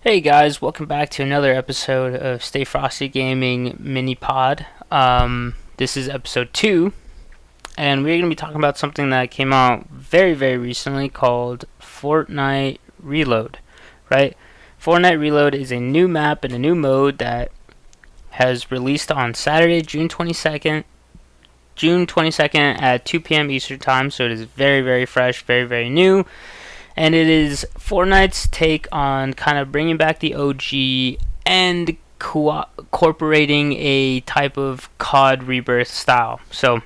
Hey guys, welcome back to another episode of Stay Frosty Gaming Mini Pod. This is episode 2, and we're going to be talking about something that came out very recently called Fortnite Reload, right? Fortnite Reload is a new map and a new mode that has released on Saturday, June 22nd at 2 p.m. Eastern Time, so it is very fresh, very new. And it is Fortnite's take on kind of bringing back the OG and incorporating a type of COD Rebirth style. So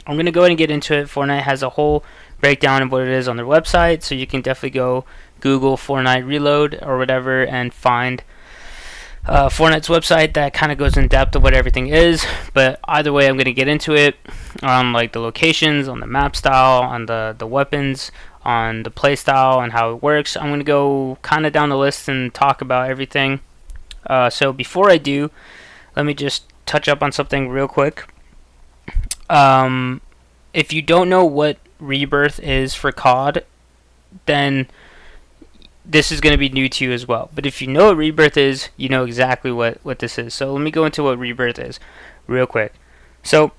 I'm going to go ahead and get into it. Fortnite has a whole breakdown of what it is on their website, so you can definitely go Google Fortnite Reload or whatever and find Fortnite's website that kind of goes in depth of what everything is. But either way, I'm going to get into it on like the locations, on the map style, on the weapons, on the play style and how it works. I'm going to go kind of down the list and talk about everything. So before I do, let me just touch up on something real quick. If you don't know what Rebirth is for COD, then this is going to be new to you as well. But if you know what Rebirth is, you know exactly what this is. So let me go into what Rebirth is real quick. So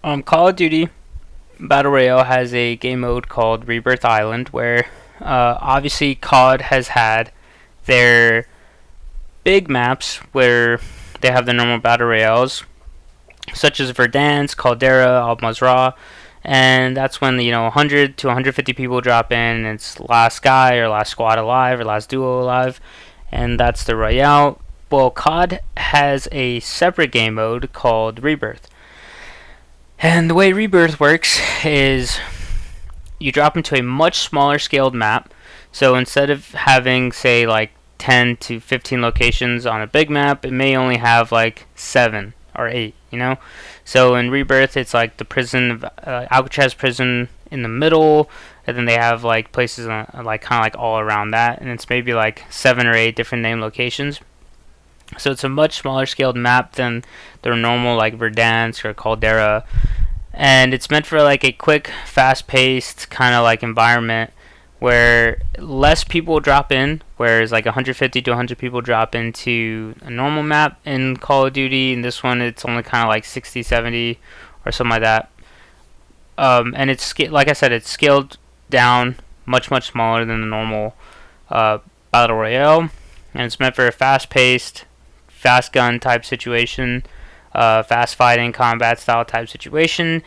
Call of Duty Battle Royale has a game mode called Rebirth Island, where obviously COD has had their big maps where they have the normal Battle Royales, such as Verdansk, Caldera, Al-Mazrah, and that's when 100 to 150 people drop in, and it's last guy or last squad alive or last duo alive, and that's the Royale. Well, COD has a separate game mode called Rebirth. And the way Rebirth works is you drop into a much smaller scaled map. So instead of having, say, like 10 to 15 locations on a big map, it may only have like 7 or 8, So in Rebirth, it's like the prison of Alcatraz prison in the middle, and then they have like places like kind of like all around that, and it's maybe like 7 or 8 different named locations. So it's a much smaller scaled map than their normal like Verdansk or Caldera, and it's meant for like a quick, fast-paced kind of like environment where less people drop in, whereas like 150 to 100 people drop into a normal map in Call of Duty. In this one, it's only kind of like 60, 70 or something like that. And it's like I said, it's scaled down much smaller than the normal Battle Royale, and it's meant for a fast-paced, fast gun type situation, fast fighting combat style type situation.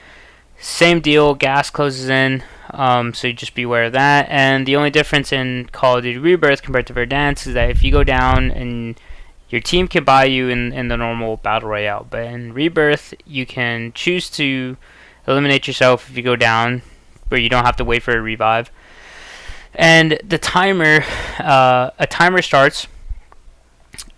Same deal, gas closes in, so you just be aware of that. And the only difference in Call of Duty Rebirth compared to Verdansk is that if you go down, and your team can buy you in the normal Battle Royale, but in Rebirth you can choose to eliminate yourself if you go down, where you don't have to wait for a revive. And the timer, a timer starts,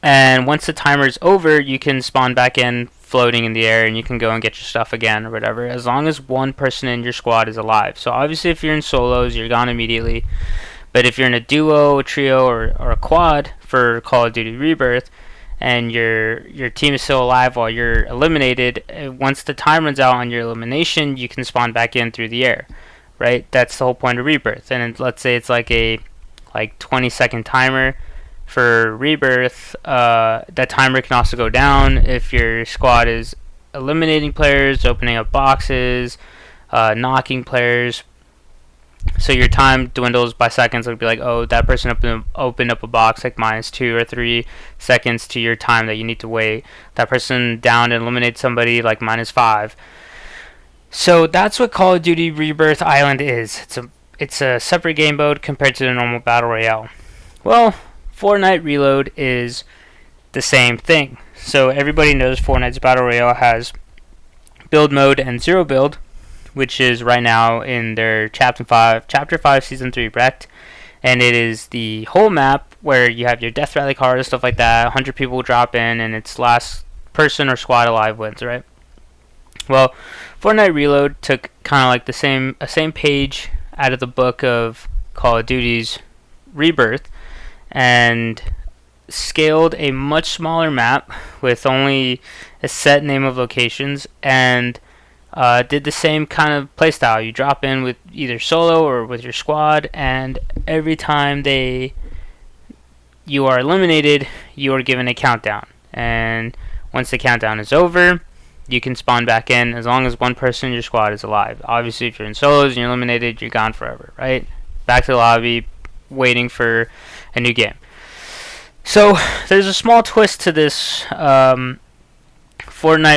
and once the timer is over, you can spawn back in floating in the air, and you can go and get your stuff again or whatever, as long as one person in your squad is alive. So obviously if you're in solos, you're gone immediately. But if you're in a duo, a trio, or a quad for Call of Duty Rebirth, and your team is still alive while you're eliminated, once the time runs out on your elimination, you can spawn back in through the air, right? That's the whole point of Rebirth. And let's say it's like a 20-second timer for Rebirth. That timer can also go down if your squad is eliminating players, opening up boxes, knocking players. So your time dwindles by seconds. It'll be like, oh, that person opened up a box like -2 or 3 seconds to your time that you need to wait. That person downed and eliminated somebody like -5. So that's what Call of Duty Rebirth Island is. It's a separate game mode compared to the normal Battle Royale. Well, Fortnite Reload is the same thing. So everybody knows Fortnite's Battle Royale has build mode and zero build, which is right now in their Chapter 5 Season 3 Wrecked. And it is the whole map where you have your Death Rally cars, stuff like that. 100 people will drop in, and it's last person or squad alive wins, right? Well, Fortnite Reload took kind of like the same page out of the book of Call of Duty's Rebirth, and scaled a much smaller map with only a set name of locations, and did the same kind of playstyle. You drop in with either solo or with your squad, and every time they you are eliminated, you are given a countdown. And once the countdown is over, you can spawn back in as long as one person in your squad is alive. Obviously, if you're in solos and you're eliminated, you're gone forever, right? Back to the lobby, waiting for a new game. So there's a small twist to this Fortnite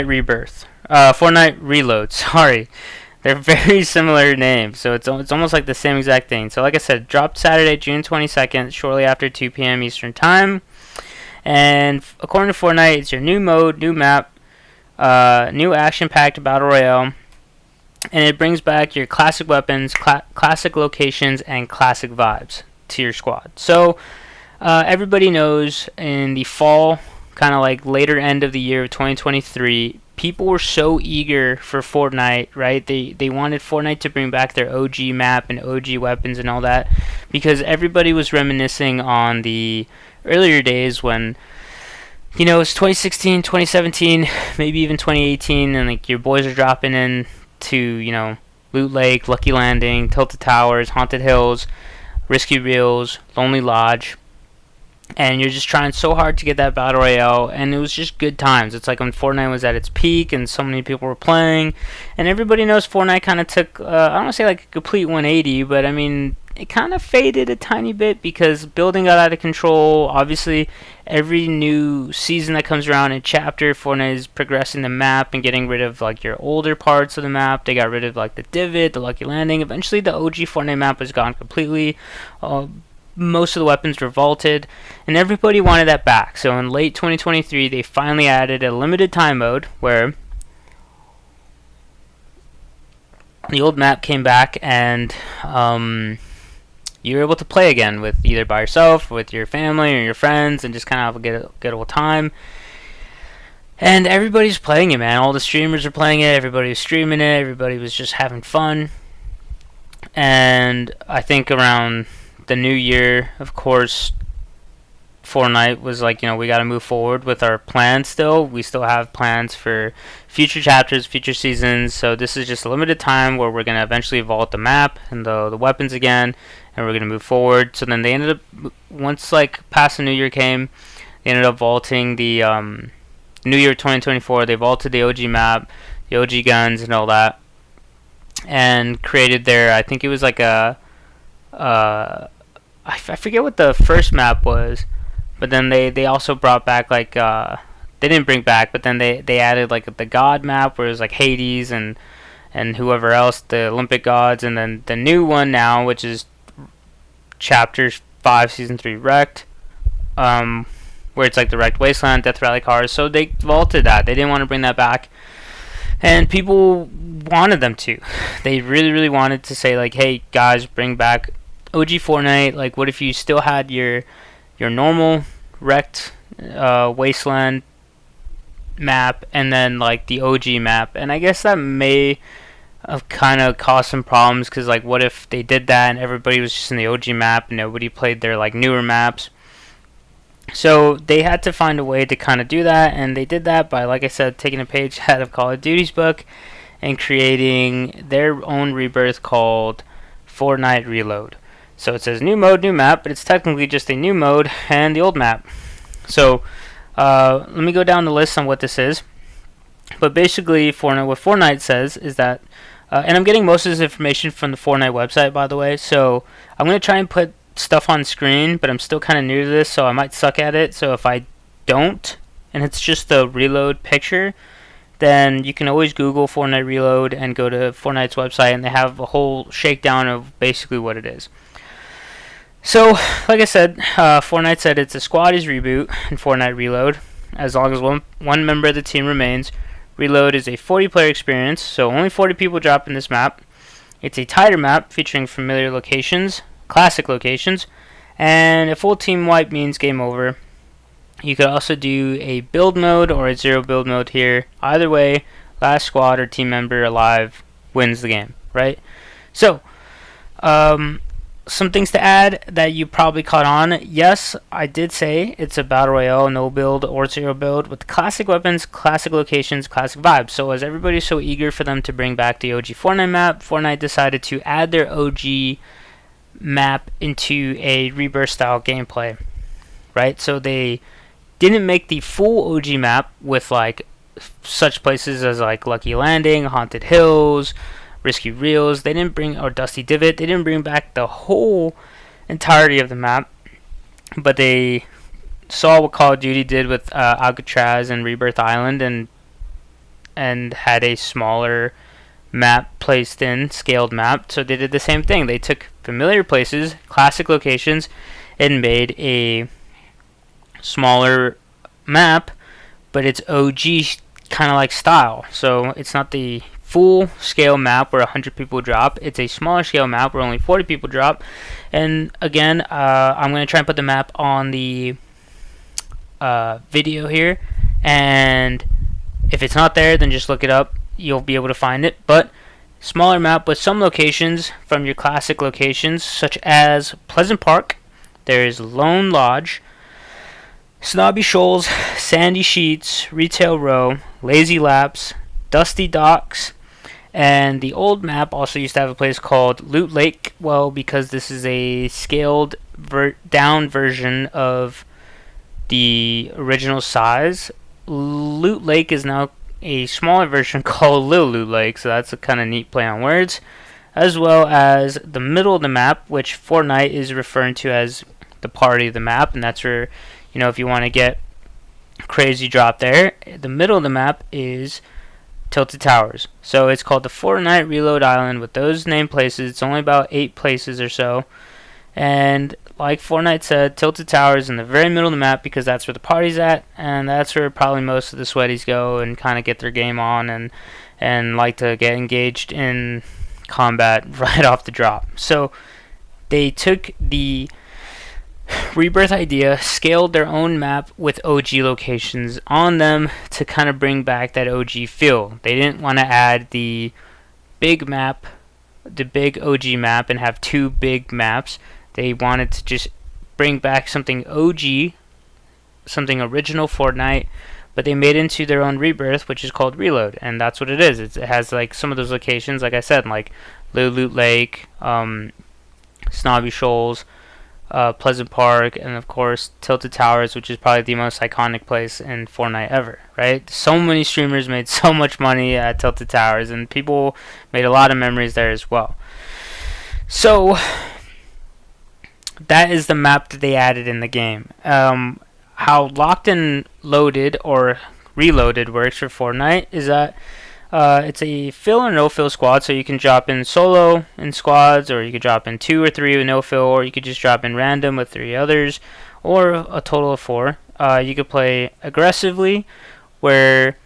Rebirth. Fortnite Reload, sorry. They're very similar names, so it's almost like the same exact thing. So like I said, dropped Saturday, June 22nd, shortly after 2 p.m. Eastern Time. And according to Fortnite, it's your new mode, new map, new action-packed battle royale, and it brings back your classic weapons, classic locations, and classic vibes to your squad. So everybody knows in the fall, kind of like later end of the year of 2023, people were so eager for Fortnite, right? They wanted Fortnite to bring back their OG map and OG weapons and all that, because everybody was reminiscing on the earlier days when, you know, it's 2016, 2017, maybe even 2018, and like your boys are dropping in to, you know, Loot Lake, Lucky Landing, Tilted Towers, Haunted Hills, Risky Reels, Lonely Lodge, and you're just trying so hard to get that battle royale, and it was just good times. It's like when Fortnite was at its peak and so many people were playing, and everybody knows Fortnite kind of took, I don't want to say like a complete 180, but I mean, it kind of faded a tiny bit because building got out of control. Obviously, every new season that comes around in chapter, Fortnite is progressing the map and getting rid of like your older parts of the map. They got rid of like the divot, the Lucky Landing. Eventually, the OG Fortnite map was gone completely. Most of the weapons were vaulted, and everybody wanted that back. So in late 2023, they finally added a limited time mode where the old map came back, and you were able to play again with either by yourself, with your family, or your friends, and just kind of have a good old time. And everybody's playing it, man. All the streamers are playing it. Everybody was streaming it. Everybody was just having fun. And I think around the new year, of course, Fortnite was like, you know, we got to move forward with our plans still. We still have plans for future chapters, future seasons. So this is just a limited time where we're going to eventually vault the map and the weapons again, and we're going to move forward. So then they ended up, once like past the new year came, they ended up vaulting the new year 2024. They vaulted the OG map, the OG guns and all that, and created their, I think it was like a, I forget what the first map was, but then they also brought back like they didn't bring back, but then they added like the God map where it was like Hades and whoever else, the Olympic gods, and then the new one now, which is Chapter 5 Season 3 Wrecked, where it's like the Wrecked Wasteland, Death Rally cars. So they vaulted that. They didn't want to bring that back, and people wanted them to. They really wanted to say like, hey guys, bring back OG Fortnite. Like, what if you still had your normal Wrecked Wasteland map and then like the OG map? And I guess that may have kind of caused some problems, because like, what if they did that and everybody was just in the OG map and nobody played their like newer maps? So they had to find a way to kind of do that, and they did that by, like I said, taking a page out of Call of Duty's book and creating their own rebirth called Fortnite Reload. So it says new mode, new map, but it's technically just a new mode and the old map. So let me go down the list on what this is. But basically, Fortnite, what Fortnite says is that, and I'm getting most of this information from the Fortnite website, by the way, so I'm going to try and put stuff on screen, but I'm still kind of new to this, so I might suck at it. So if I don't, and it's just the reload picture, then you can always Google Fortnite Reload and go to Fortnite's website, and they have a whole shakedown of basically what it is. So, like I said, Fortnite said it's a squaddies reboot in Fortnite Reload. As long as one member of the team remains, Reload is a 40-player experience, so only 40 people drop in this map. It's a tighter map featuring familiar locations, classic locations, and a full team wipe means game over. You could also do a build mode or a zero build mode here. Either way, last squad or team member alive wins the game, right? So, some things to add that you probably caught on. Yes, I did say it's a battle royale, no build or zero build, with classic weapons, classic locations, classic vibes. So as everybody's so eager for them to bring back the OG Fortnite map, Fortnite decided to add their OG map into a Rebirth style gameplay. right? So they didn't make the full OG map with like such places as like Lucky Landing, Haunted Hills, Risky Reels. They didn't bring, or Dusty Divot. They didn't bring back the whole entirety of the map, but they saw what Call of Duty did with Alcatraz and Rebirth Island, and had a smaller map placed in, scaled map. So they did the same thing. They took familiar places, classic locations, and made a smaller map, but it's OG kind of like style. So it's not the full scale map where 100 people drop. It's a smaller scale map where only 40 people drop. And again, I'm going to try and put the map on the video here, and if it's not there, then just look it up. You'll be able to find it. But smaller map with some locations from your classic locations, such as Pleasant Park. There's Lone Lodge, Snobby Shoals, Sandy Sheets, Retail Row, Lazy Laps, Dusty Docks, and the old map also used to have a place called Loot Lake. Well, because this is a scaled down version of the original size, Loot Lake is now a smaller version called Lil Loot Lake, so that's a kind of neat play on words. As well as the middle of the map, which Fortnite is referring to as the party of the map, and that's where, you know, if you want to get crazy drop there. The middle of the map is Tilted Towers. So it's called the Fortnite Reload Island with those named places. It's only about 8 places or so. And like Fortnite said, Tilted Towers in the very middle of the map because that's where the party's at, and that's where probably most of the sweaties go and kind of get their game on and like to get engaged in combat right off the drop. So they took the Rebirth idea, scaled their own map with OG locations on them to kind of bring back that OG feel. They didn't want to add the big map, the big OG map, and have 2 big maps. They wanted to just bring back something OG, something original Fortnite, but they made into their own Rebirth, which is called Reload, and that's what it is. It has like some of those locations, like I said, like Loot Lake, Snobby Shoals, Pleasant Park, and of course Tilted Towers, which is probably the most iconic place in Fortnite ever, right? So many streamers made so much money at Tilted Towers, and people made a lot of memories there as well. So that is the map that they added in the game. How Locked and Loaded or Reloaded works for Fortnite is that it's a fill or no fill squad, so you can drop in solo in squads, or you could drop in 2 or 3 with no fill, or you could just drop in random with 3 others, or a total of 4. You could play aggressively, where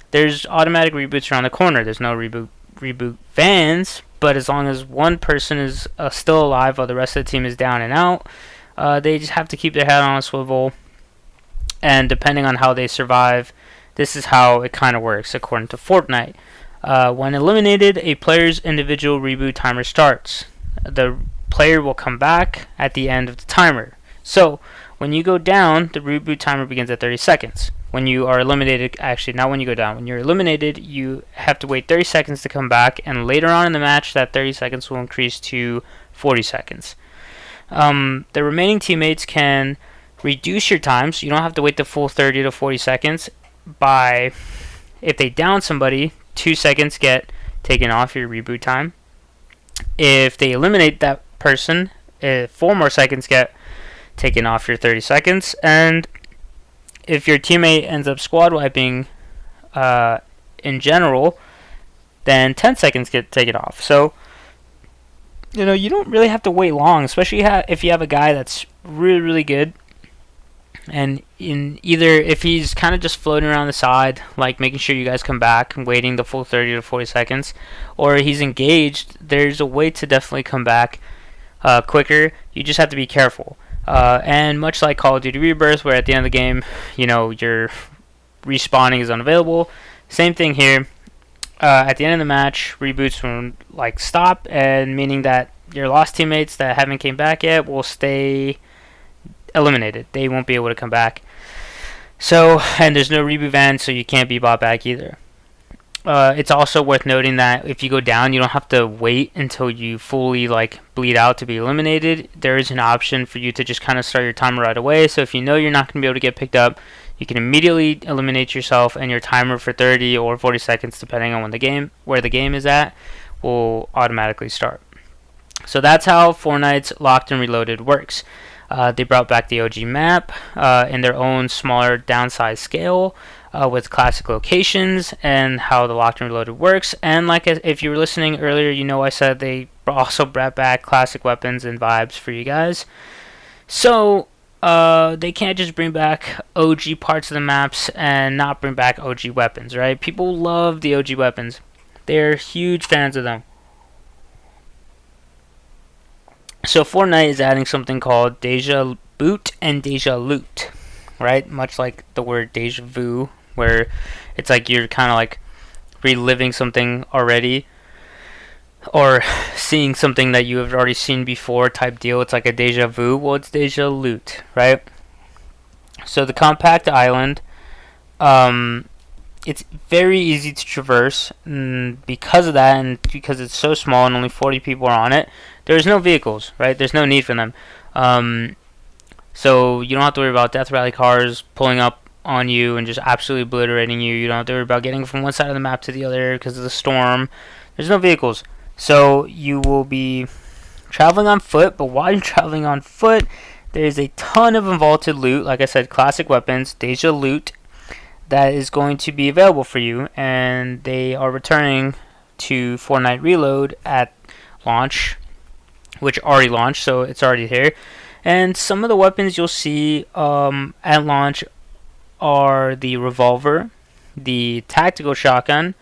there's automatic reboots around the corner. There's no reboot vans, but as long as one person is still alive while the rest of the team is down and out, they just have to keep their head on a swivel, and depending on how they survive, this is how it kind of works according to Fortnite. When eliminated, a player's individual reboot timer starts. The player will come back at the end of the timer. So when you go down, the reboot timer begins at 30 seconds. When you are eliminated, actually not when you go down, when you're eliminated, you have to wait 30 seconds to come back, and later on in the match, that 30 seconds will increase to 40 seconds. The remaining teammates can reduce your time, so you don't have to wait the full 30 to 40 seconds. By, if they down somebody, 2 seconds get taken off your reboot time. If they eliminate that person, 4 more seconds get taken off your 30 seconds. And if your teammate ends up squad wiping in general, then 10 seconds get taken off. So, you know, you don't really have to wait long, especially if you have a guy that's really, really good. And in either, if he's kind of just floating around the side, like making sure you guys come back and waiting the full 30 to 40 seconds, or he's engaged, there's a way to definitely come back quicker. You just have to be careful. And much like Call of Duty Rebirth, where at the end of the game, you know, your respawning is unavailable, same thing here. At the end of the match, reboots will like stop, and meaning that your lost teammates that haven't came back yet will stay eliminated. They won't be able to come back. So, and there's no reboot van, so you can't be bought back either. It's also worth noting that if you go down, you don't have to wait until you fully like bleed out to be eliminated. There is an option for you to just kind of start your timer right away. So if you know you're not going to be able to get picked up, you can immediately eliminate yourself, and your timer for 30 or 40 seconds, depending on where the game is at, will automatically start. So that's how Fortnite's Locked and Reloaded works. They brought back the OG map in their own smaller downsized scale, with classic locations and how the Locked and Reloaded works. And like if you were listening earlier, you know I said they also brought back classic weapons and vibes for you guys. So they can't just bring back OG parts of the maps and not bring back OG weapons, right? People love the OG weapons. They're huge fans of them. So Fortnite is adding something called Deja Boot and Deja Loot, right? Much like the word deja vu, where it's like you're kind of like reliving something already, or seeing something that you have already seen before type deal. It's like a deja vu. Well, it's deja loot, right? So the compact island, it's very easy to traverse, and because of that, and because it's so small and only 40 people are on it, there's no vehicles, right? There's no need for them. So you don't have to worry about death rally cars pulling up on you and just absolutely obliterating you. You don't have to worry about getting from one side of the map to the other because of the storm. There's no vehicles. So you will be traveling on foot, but while you're traveling on foot, there's a ton of unvaulted loot. Like I said, classic weapons, Deja Loot, that is going to be available for you, and they are returning to Fortnite Reload at launch, which already launched, so it's already here. And some of the weapons you'll see at launch are the revolver, the tactical shotgun,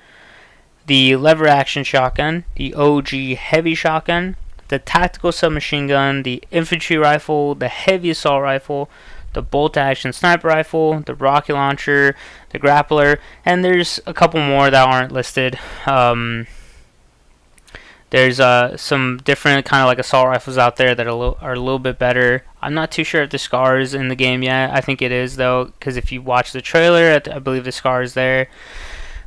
the lever action shotgun, the OG heavy shotgun, the tactical submachine gun, the infantry rifle, the heavy assault rifle, the bolt action sniper rifle, the rocket launcher, the grappler, and there's a couple more that aren't listed. There's some different kind of like assault rifles out there that are a little bit better. I'm not too sure if the SCAR is in the game yet. I think it is though, because if you watch the trailer, I believe the SCAR is there.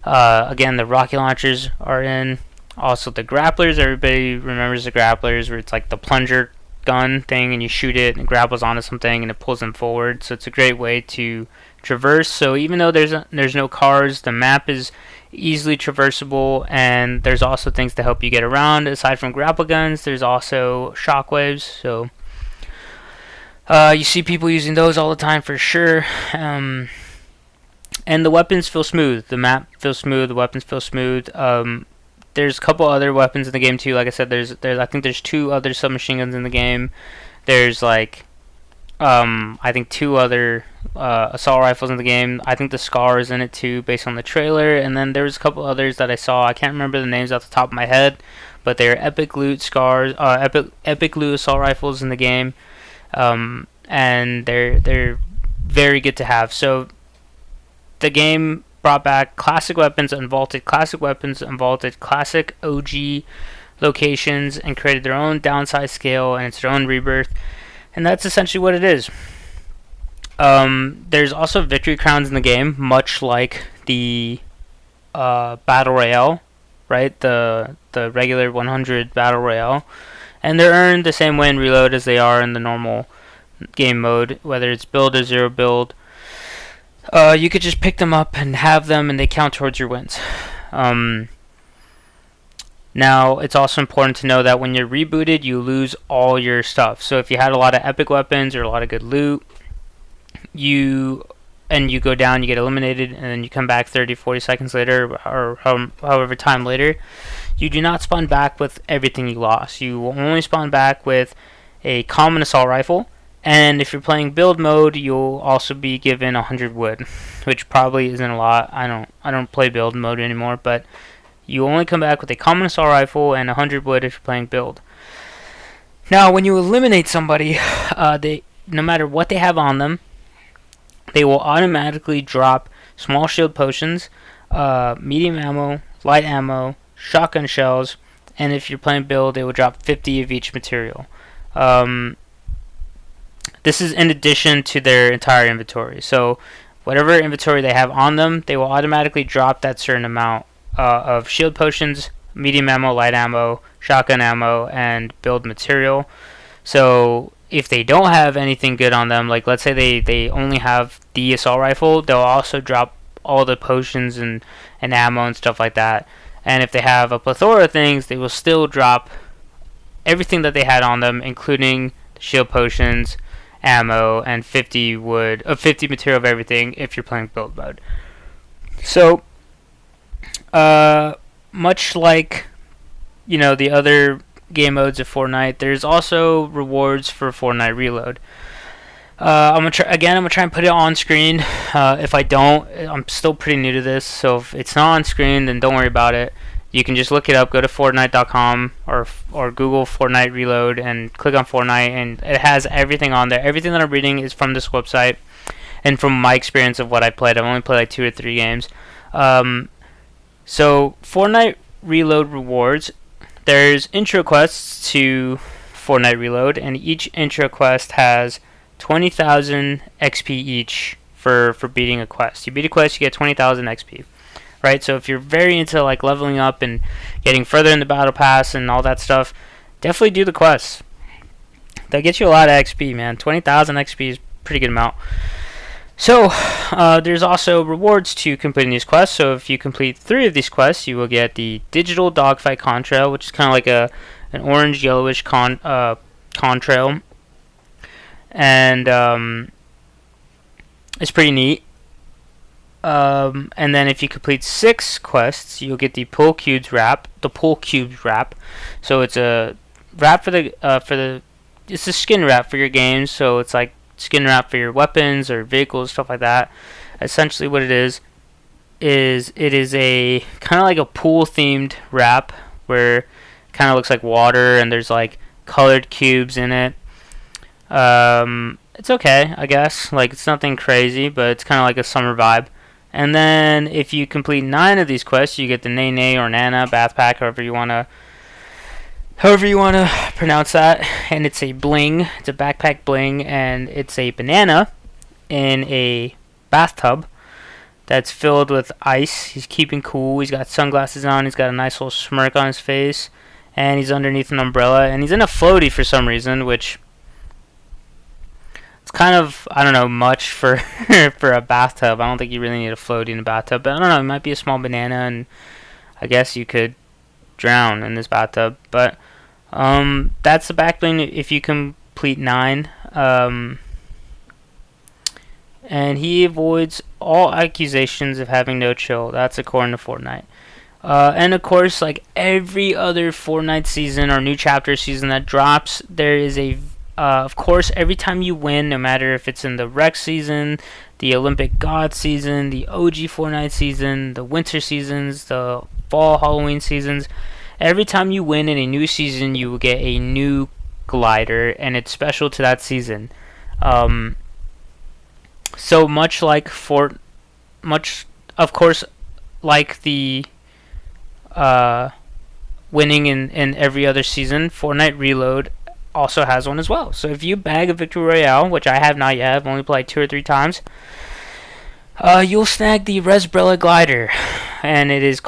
Again, the rocket launchers are in. Also the grapplers, everybody remembers the grapplers, where it's like the plunger gun thing and you shoot it and it grapples onto something and it pulls them forward. So it's a great way to traverse. So even though there's no cars, the map is easily traversable, and there's also things to help you get around. Aside from grapple guns, there's also shockwaves. So you see people using those all the time for sure. And the weapons feel smooth. The map feels smooth. The weapons feel smooth. There's a couple other weapons in the game too. Like I said, I think there's 2 other submachine guns in the game. There's like I think 2 other assault rifles in the game. I think the SCAR is in it too, based on the trailer. And then there's a couple others that I saw. I can't remember the names off the top of my head, but they're epic loot SCARs, epic loot assault rifles in the game, and they're very good to have. So the game brought back classic weapons, unvaulted classic weapons, unvaulted classic OG locations, and created their own downside scale, and it's their own rebirth. And that's essentially what it is. There's also victory crowns in the game, much like the battle royale, right? The regular 100 battle royale, and they're earned the same way in Reload as they are in the normal game mode, whether it's build or zero build. You could just pick them up and have them, and they count towards your wins. Now, it's also important to know that when you're rebooted, you lose all your stuff. So if you had a lot of epic weapons or a lot of good loot, you go down, you get eliminated, and then you come back 30, 40 seconds later, or however time later, you do not spawn back with everything you lost. You will only spawn back with a common assault rifle, and if you're playing build mode, you'll also be given 100 wood, which probably isn't a lot. I don't play build mode anymore, but you only come back with a common assault rifle and 100 wood if you're playing build. Now, when you eliminate somebody, no matter what they have on them, they will automatically drop small shield potions, medium ammo, light ammo, shotgun shells, and if you're playing build, they will drop 50 of each material. This is in addition to their entire inventory. So whatever inventory they have on them, they will automatically drop that certain amount of shield potions, medium ammo, light ammo, shotgun ammo, and build material. So if they don't have anything good on them, like let's say they only have the assault rifle, they'll also drop all the potions and ammo and stuff like that. And if they have a plethora of things, they will still drop everything that they had on them, including shield potions, ammo, and 50 material of everything if you're playing build mode. So, much like the other game modes of Fortnite, there's also rewards for Fortnite Reload. I'm gonna try and put it on screen. If I don't, I'm still pretty new to this, so if it's not on screen, then don't worry about it. You can just look it up. Go to Fortnite.com or Google Fortnite Reload and click on Fortnite, and it has everything on there. Everything that I'm reading is from this website and from my experience of what I played. I've only played like 2 or 3 games. So Fortnite Reload rewards. There's intro quests to Fortnite Reload, and each intro quest has 20,000 XP each for beating a quest. You beat a quest, you get 20,000 XP. Right? So if you're very into like leveling up and getting further in the battle pass and all that stuff, definitely do the quests. That gets you a lot of XP, man. 20,000 XP is a pretty good amount. So there's also rewards to completing these quests. So if you complete 3 of these quests, you will get the digital dogfight contrail, which is kind of like an orange yellowish contrail, and it's pretty neat. And then if you complete 6 quests, you'll get the pull cubes wrap. So it's a wrap it's a skin wrap for your games. So it's like skin wrap for your weapons or vehicles, stuff like that. Essentially, what it is it is a kind of like a pool themed wrap where it kind of looks like water and there's like colored cubes in it. It's okay, I guess. Like it's nothing crazy, but it's kind of like a summer vibe. And then if you complete 9 of these quests, you get the Nene or Nana backpack, however you wanna pronounce that. And it's a bling. It's a backpack bling, and it's a banana in a bathtub that's filled with ice. He's keeping cool. He's got sunglasses on. He's got a nice little smirk on his face, and he's underneath an umbrella. And he's in a floaty for some reason, which it's kind of, I don't know, much for for a bathtub. I don't think you really need a floaty in a bathtub, but I don't know, it might be a small banana, and I guess you could drown in this bathtub. But that's the back bling if you complete 9. And he avoids all accusations of having no chill. That's according to Fortnite. And of course, like every other Fortnite season or new chapter season that drops, there is a of course, every time you win, no matter if it's in the Rec season, the Olympic God season, the OG Fortnite season, the winter seasons, the fall Halloween seasons, every time you win in a new season, you will get a new glider, and it's special to that season. So much like of course, like the winning in every other season, Fortnite Reload also has one as well. So if you bag a victory royale, which I have not yet, I've only played 2 or 3 times, you'll snag the Resbrella glider, and it is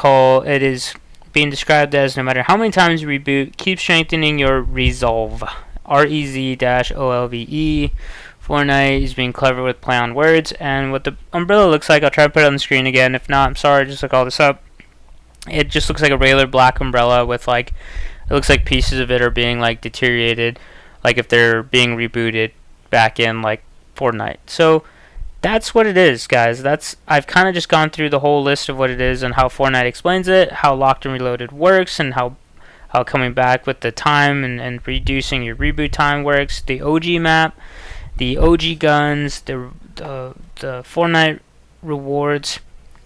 being described as no matter how many times you reboot, keep strengthening your resolve. REZ-OLVE. Fortnite is being clever with play on words, and what the umbrella looks like, I'll try to put it on the screen again. If not, I'm sorry, just look all this up. It just looks like a regular black umbrella with like, it looks like pieces of it are being like deteriorated, like if they're being rebooted back in like Fortnite. So that's what it is, guys. I've kind of just gone through the whole list of what it is and how Fortnite explains it, how Locked and Reloaded works, and how coming back with the time and reducing your reboot time works, the OG map, the OG guns, the Fortnite rewards.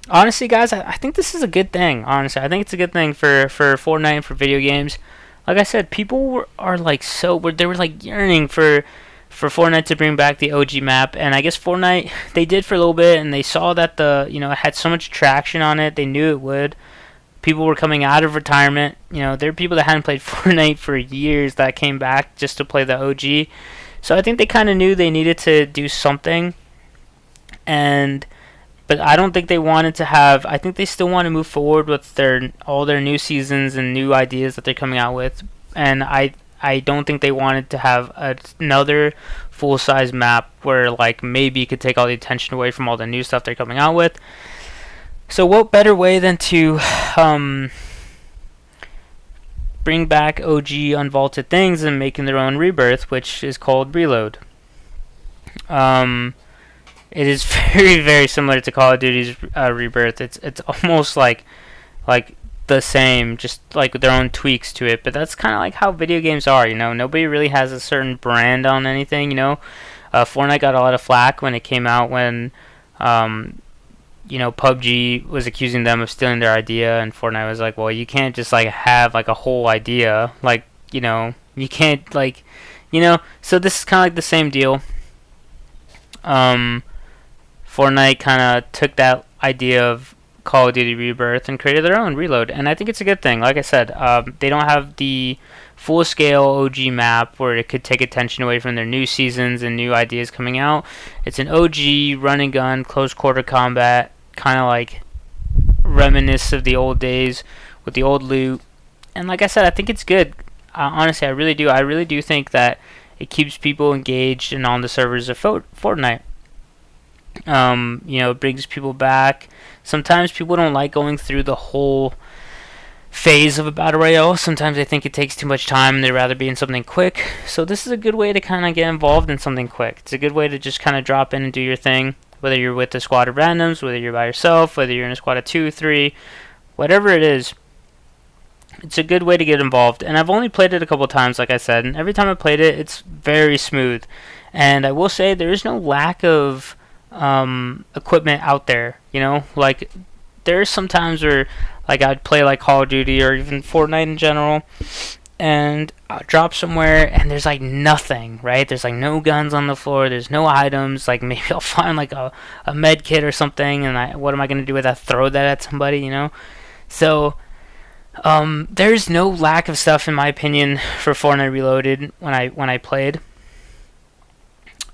Honestly, guys, I think this is a good thing. Honestly, I think it's a good thing for Fortnite and for video games. Like I said, people are like they were like yearning for Fortnite to bring back the OG map, and I guess Fortnite, they did for a little bit, and they saw that it had so much traction on it. They knew it would. People were coming out of retirement. There are people that hadn't played Fortnite for years that came back just to play the OG. So I think they kind of knew they needed to do something, and but I don't think they wanted to have. I think they still want to move forward with all their new seasons and new ideas that they're coming out with, and I don't think they wanted to have another full-size map where like maybe you could take all the attention away from all the new stuff they're coming out with. So what better way than to bring back OG unvaulted things and making their own rebirth, which is called Reload. It is very, very similar to Call of Duty's Rebirth. It's almost like the same, just like with their own tweaks to it. But that's kind of like how video games are, you know. Nobody really has a certain brand on anything, you know. Fortnite got a lot of flack when it came out when, you know, PUBG was accusing them of stealing their idea, and Fortnite was like, well, you can't just like have like a whole idea, like, you know, you can't like, you know. So this is kind of like the same deal. Fortnite kind of took that idea of Call of Duty Rebirth and created their own Reload, and I think it's a good thing. Like I said, they don't have the full-scale OG map where it could take attention away from their new seasons and new ideas coming out. It's an OG run and gun, close quarter combat, kind of like reminisce of the old days with the old loot. And like I said, I think it's good. Honestly, I really do. I really do think that it keeps people engaged and on the servers of Fortnite. You know, it brings people back. Sometimes people don't like going through the whole phase of a battle royale. Sometimes they think it takes too much time and they'd rather be in something quick. So this is a good way to kind of get involved in something quick. It's a good way to just kind of drop in and do your thing, whether you're with a squad of randoms, whether you're by yourself, whether you're in a squad of 2, 3, whatever it is. It's a good way to get involved. And I've only played it a couple times, like I said, and every time I played it, it's very smooth. And I will say there is no lack of equipment out there, you know. Like there's some times where like I'd play like Call of Duty or even Fortnite in general, and I'll drop somewhere and there's like nothing, right? There's like no guns on the floor, there's no items. Like maybe I'll find like a med kit or something, and what am I gonna do with that? Throw that at somebody, you know? So there's no lack of stuff in my opinion for Fortnite Reloaded when I played.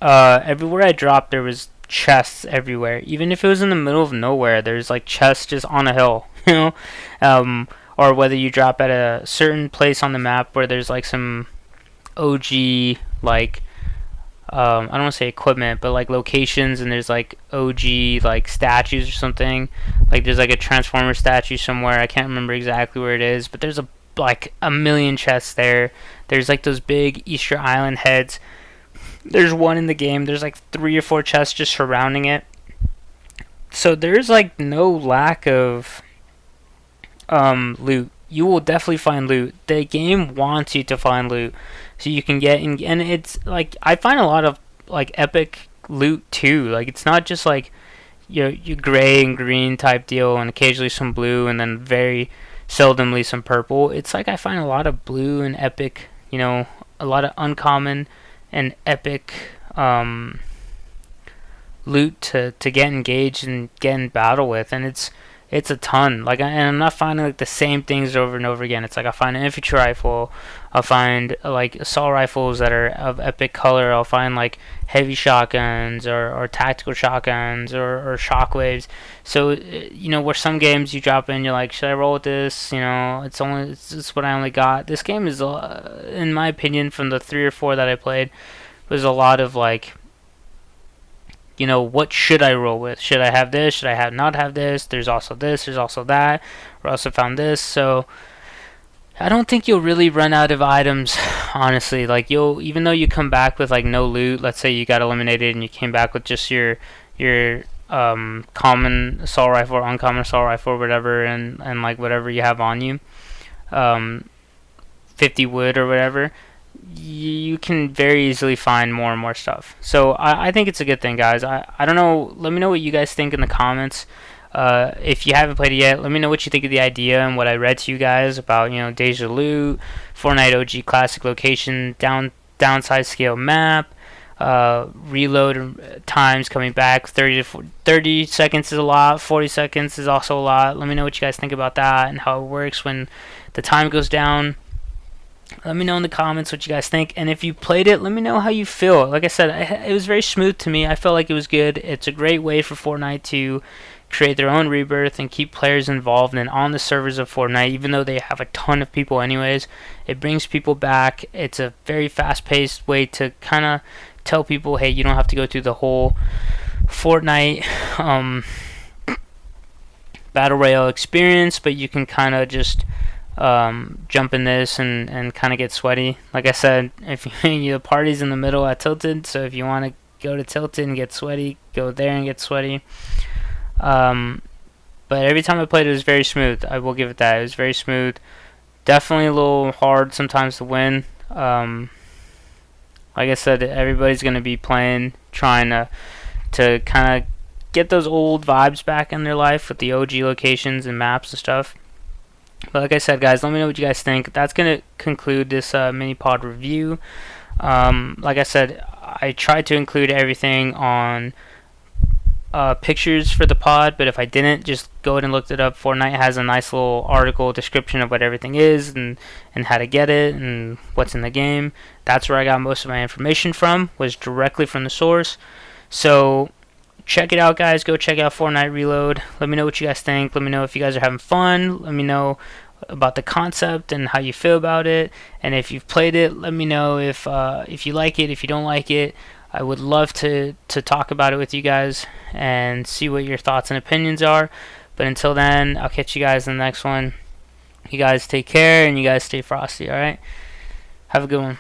Everywhere I dropped there was chests everywhere. Even if it was in the middle of nowhere, there's like chests just on a hill, you know. Or whether you drop at a certain place on the map where there's like some OG like I don't want to say equipment, but like locations, and there's like OG like statues or something. Like there's like a Transformer statue somewhere. I can't remember exactly where it is, but there's like a million chests there. There's like those big Easter Island heads. There's one in the game. There's like 3 or 4 chests just surrounding it. So there's like no lack of loot. You will definitely find loot. The game wants you to find loot, so you can get in, and it's like I find a lot of like epic loot too. Like it's not just like your gray and green type deal, and occasionally some blue, and then very seldomly some purple. It's like I find a lot of blue and epic, you know, a lot of uncommon and epic loot to get engaged and get in battle with, and it's a ton. Like, and I'm not finding like the same things over and over again. It's like I find an infantry rifle, I'll find like assault rifles that are of epic color, I'll find like heavy shotguns or tactical shotguns or shockwaves. So you know, where some games you drop in, you're like, should I roll with this? You know, it's what I only got. This game is, in my opinion, from the 3 or 4 that I played, was a lot of like, you know, what should I roll with? Should I have this? Should I not have this? There's also this. There's also that. I also found this. So I don't think you'll really run out of items, honestly. Like even though you come back with like no loot, let's say you got eliminated and you came back with just your common assault rifle or uncommon assault rifle or whatever, and like whatever you have on you, 50 wood or whatever, you can very easily find more and more stuff. So I think it's a good thing, guys. I don't know, let me know what you guys think in the comments. If you haven't played it yet, let me know what you think of the idea and what I read to you guys about, you know, Deja Loot, Fortnite OG classic location, downside scale map, reload times coming back. 30 seconds is a lot, 40 seconds is also a lot. Let me know what you guys think about that and how it works when the time goes down. Let me know in the comments what you guys think, and if you played it, let me know how you feel. Like I said, it was very smooth to me. I felt like it was good. It's a great way for Fortnite to create their own rebirth and keep players involved and on the servers of Fortnite, even though they have a ton of people anyways. It brings people back. It's a very fast-paced way to kind of tell people, hey, you don't have to go through the whole Fortnite battle royale experience, but you can kind of just jump in this and kind of get sweaty. Like I said, if you the party's in the middle at Tilted, so if you want to go to Tilted and get sweaty, go there and get sweaty. But every time I played, it was very smooth. I will give it that. It was very smooth. Definitely a little hard sometimes to win. Like I said, everybody's going to be playing, trying to kind of get those old vibes back in their life with the OG locations and maps and stuff. But like I said, guys, let me know what you guys think. That's going to conclude this mini pod review. Like I said, I tried to include everything on pictures for the pod, but if I didn't, just go ahead and look it up. Fortnite has a nice little article description of what everything is and how to get it and what's in the game. That's where I got most of my information from, was directly from the source. So check it out, guys. Go check out Fortnite Reload. Let me know what you guys think. Let me know if you guys are having fun. Let me know about the concept and how you feel about it. And if you've played it, let me know if you like it, if you don't like it. I would love to talk about it with you guys and see what your thoughts and opinions are. But until then, I'll catch you guys in the next one. You guys take care and you guys stay frosty, alright? Have a good one.